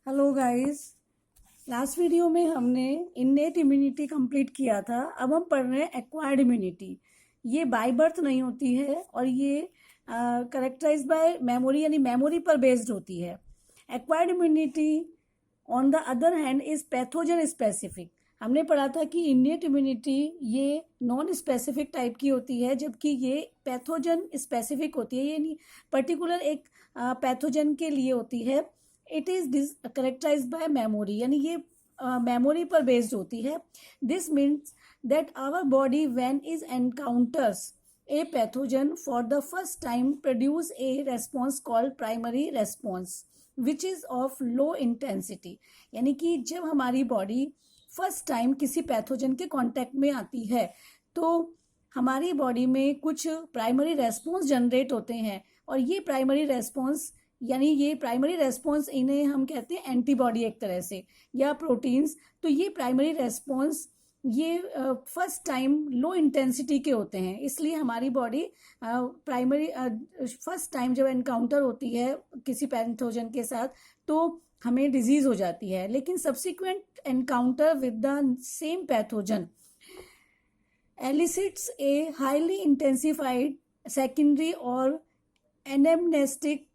Hello guys. Last video में हमने innate immunity complete किया था। अब हम पढ़ रहे हैं एक्वायर्ड इम्यूनिटी। ये बाय बर्थ नहीं होती है और ये करेक्टराइज बाय मेमोरी यानी मेमोरी पर बेस्ड होती है। Acquired immunity on the other hand is pathogen specific. हमने पढ़ा था कि इन्नेट इम्यूनिटी ये नॉन स्पेसिफिक टाइप की होती है, जबकि ये पैथोजन स्पेसिफिक होती है। ये पर्टिकुलर एक पैथोजन के लिए होती है। It is characterise by memory यानी ये मेमोरी पर बेस्ड होती है। This means that our body when is encounters a pathogen for the first time produce a response called primary response which is of low intensity. यानी कि जब हमारी body first time किसी पैथोजन के contact में आती है तो हमारी बॉडी में कुछ प्राइमरी रेस्पॉन्स जनरेट होते हैं, और ये प्राइमरी रेस्पॉन्स यानी ये प्राइमरी रेस्पॉन्स इन्हें हम कहते हैं एंटीबॉडी एक तरह से, या प्रोटीन्स। तो ये प्राइमरी रेस्पॉन्स ये फर्स्ट टाइम लो इंटेंसिटी के होते हैं, इसलिए हमारी बॉडी प्राइमरी फर्स्ट टाइम जब एनकाउंटर होती है किसी पैथोजन के साथ तो हमें डिजीज हो जाती है। लेकिन subsequent encounter with the same pathogen एलिसिट्स a highly intensified secondary और एनेमनेस्टिक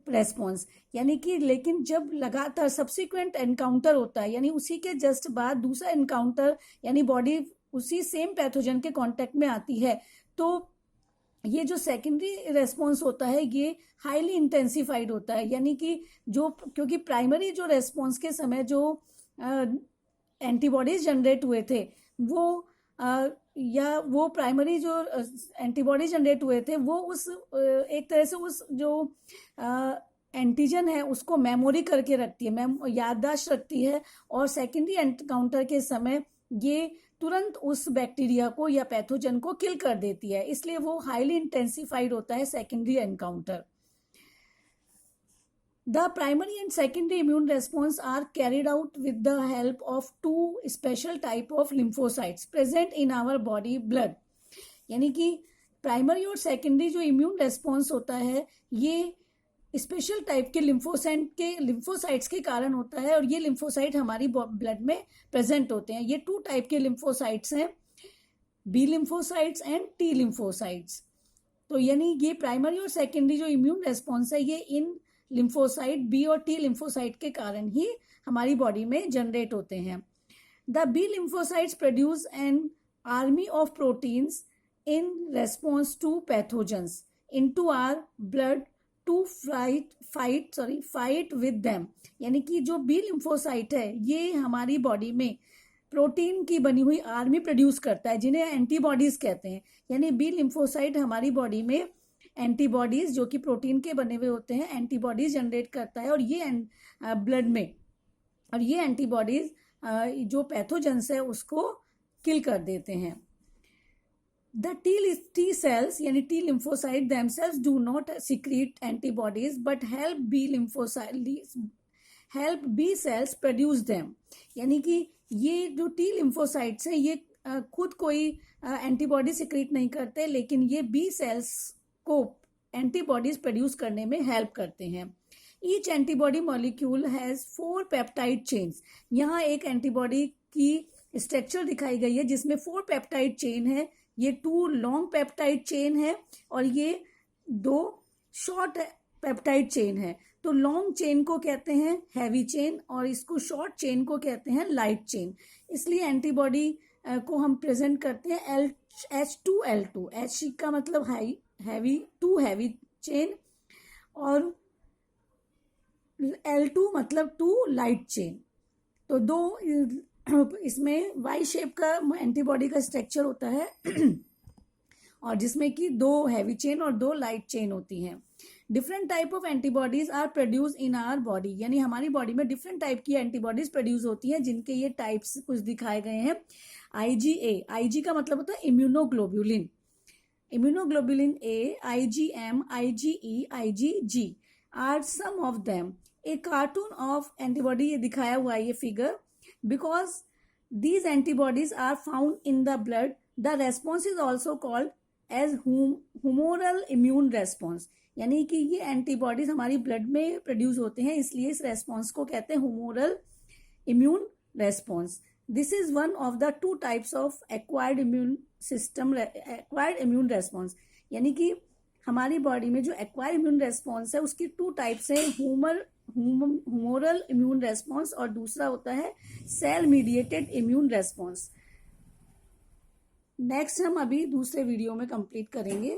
रेस्पॉन्स। यानी कि लेकिन जब लगातार सब्सिक्वेंट एनकाउंटर होता है यानी उसी के जस्ट बाद दूसरा एनकाउंटर यानी बॉडी उसी सेम पैथोजन के कांटेक्ट में आती है तो ये जो सेकेंडरी रेस्पॉन्स होता है ये हाईली इंटेंसिफाइड होता है। यानी कि जो क्योंकि प्राइमरी जो रेस्पॉन्स के समय जो एंटीबॉडीज जनरेट हुए थे वो या वो प्राइमरी जो एंटीबॉडी जनरेट हुए थे वो उस एक तरह से उस जो एंटीजन है उसको मेमोरी करके रखती है, याददाश्त रखती है, और सेकेंडरी एनकाउंटर के समय ये तुरंत उस बैक्टीरिया को या पैथोजन को किल कर देती है, इसलिए वो हाईली इंटेंसिफाइड होता है secondary encounter. The primary and secondary immune response are carried out with the help of two special type of lymphocytes present in our body blood। यानी कि प्राइमरी और सेकेंडरी जो इम्यून रेस्पॉन्स होता है ये special type के lymphocytes के कारण होता है, और ये लिम्फोसाइट हमारी ब्लड में प्रेजेंट होते हैं। ये टू टाइप के लिम्फोसाइट्स हैं, B lymphocytes and T lymphocytes. तो यानी ये प्राइमरी और सेकेंडरी जो इम्यून रेस्पॉन्स है ये इन लिम्फोसाइट बी और टी लिम्फोसाइट के कारण ही हमारी बॉडी में जनरेट होते हैं। The B lymphocytes produce an army of proteins in response to pathogens into our blood to fight with them. यानी कि जो बी लिम्फोसाइट है ये हमारी बॉडी में प्रोटीन की बनी हुई आर्मी प्रोड्यूस करता है जिन्हें एंटीबॉडीज कहते हैं। यानी बी लिम्फोसाइट हमारी बॉडी में एंटीबॉडीज जो कि प्रोटीन के बने हुए होते हैं एंटीबॉडीज जनरेट करता है, और ये ब्लड में, और ये एंटीबॉडीज जो पैथोजेंस है उसको किल कर देते हैं। द टी सेल्स यानी T lymphocyte themselves do not secrete antibodies but help B cells produce them। यानी कि ये जो टी लिम्फोसाइट्स हैं ये खुद कोई एंटीबॉडी सिक्रीट नहीं करते, लेकिन ये बी सेल्स को एंटीबॉडीज प्रोड्यूस करने में हेल्प करते हैं। Each antibody molecule has 4 peptide chains. यहाँ एक एंटीबॉडी की स्ट्रक्चर दिखाई गई है जिसमें 4 पेप्टाइड चेन है। ये 2 लॉन्ग पेप्टाइड चेन है और ये 2 शॉर्ट पेप्टाइड चेन है। तो लॉन्ग चेन को कहते हैं हैवी चेन और इसको शॉर्ट चेन को कहते हैं लाइट चेन। इसलिए एंटीबॉडी को हम प्रेजेंट करते हैं H2L2। H का मतलब हैवी, 2 हैवी चेन, और L2 मतलब 2 लाइट चेन। तो 2 इसमें वाई शेप का एंटीबॉडी का स्ट्रक्चर होता है और जिसमें कि 2 हैवी चेन और 2 लाइट चेन होती हैं। Different type of antibodies are produce in our body. यानी हमारी बॉडी में डिफरेंट टाइप की एंटीबॉडीज प्रोड्यूस होती हैं जिनके ये टाइप्स कुछ दिखाए गए हैं। IG का मतलब होता है immunoglobulin. Immunoglobulin A, IgM, IgE, IgG are some of them। A cartoon of antibody ये दिखाया हुआ है ये figure. Because these antibodies are found in the blood, the response is also called as humoral immune response। यानी कि ये antibodies हमारी blood में प्रोड्यूस होते हैं, इसलिए इस रेस्पॉन्स को कहते हैं हुमोरल immune response. This is one of the 2 types of acquired immune response. यानी कि हमारी बॉडी में जो एक्वायर्ड इम्यून रेस्पॉन्स है उसकी 2 टाइप्स है, हुमोरल इम्यून रेस्पॉन्स और दूसरा होता है cell mediated immune response. Next हम अभी दूसरे वीडियो में कंप्लीट करेंगे.